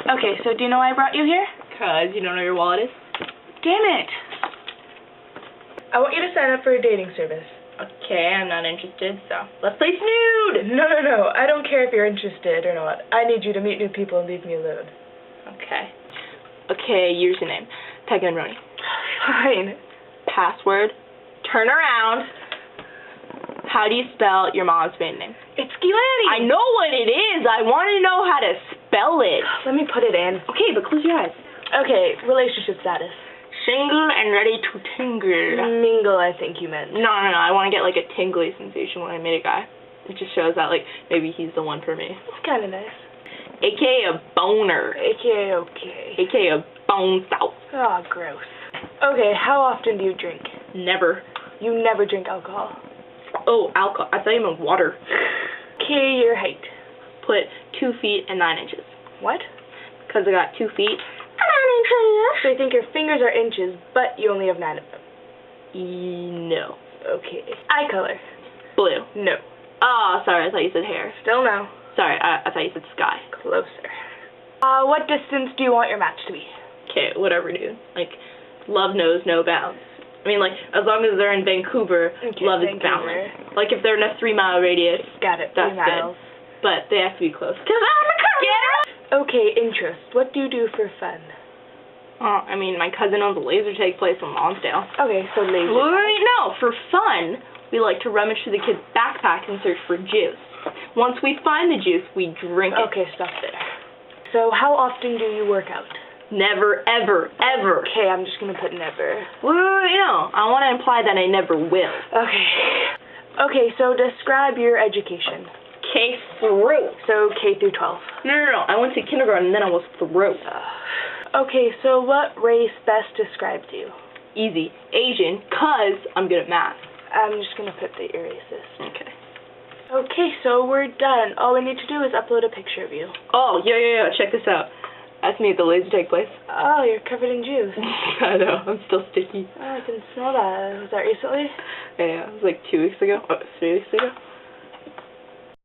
Okay, so do you know why I brought you here? 'Cause you don't know where your wallet is? Damn it! I want you to sign up for a dating service. Okay, I'm not interested, so let's play Snood! No. I don't care if you're interested or not. I need you to meet new people and leave me alone. Okay. Okay, here's your name. Peg and Roni. Fine. Password. Turn around. How do you spell your mom's maiden name? It's Gilani. I know what it is. I want to know how to spell it. Let me put it in. Okay, but close your eyes. Okay, relationship status. Single and ready to tingle. Mingle, I think you meant. No. I want to get like a tingly sensation when I meet a guy. It just shows that like maybe he's the one for me. It's kind of nice. AKA a boner. AKA okay. AKA a bone south. Oh, gross. Okay, how often do you drink? Never. You never drink alcohol. Oh, alcohol. I thought you meant water. Okay, your height. Put 2 feet and 9 inches. What? Because I got 2 feet. So you think your fingers are inches, but you only have 9 of them? No. Okay. Eye color? Blue. No. Oh, sorry. I thought you said hair. Still no. Sorry. I thought you said sky. Closer. What distance do you want your match to be? Okay, whatever, dude. Like, love knows no bounds. I mean, like, as long as they're in Vancouver, Okay, love is Vancouver. boundless. Like, if they're in a 3-mile radius, Got it. that's 3 miles. good. But they have to be close. Cause I'm a cousin. Okay, interest. What do you do for fun? I mean, my cousin owns a laser tag place in Lonsdale. Okay, so laser. Wait, no. For fun, we like to rummage through the kids' backpack and search for juice. Once we find the juice, we drink it. Okay, stop there. So how often do you work out? Never, ever, ever. Okay, I'm just gonna put never. Wait, no. I want to imply that I never will. Okay. Okay, so describe your education. K through. So K through 12. No. I went to kindergarten and then I was through. Okay, so what race best describes you? Easy. Asian, 'cause I'm good at math. I'm just gonna put that you're racist. Okay. Okay, so we're done. All we need to do is upload a picture of you. Oh, yeah. Check this out. That's me at the laser tag place. Oh, you're covered in juice. I know. I'm still sticky. Oh, I can smell that. Was that recently? Yeah. It was like 2 weeks ago. Oh, 3 weeks ago.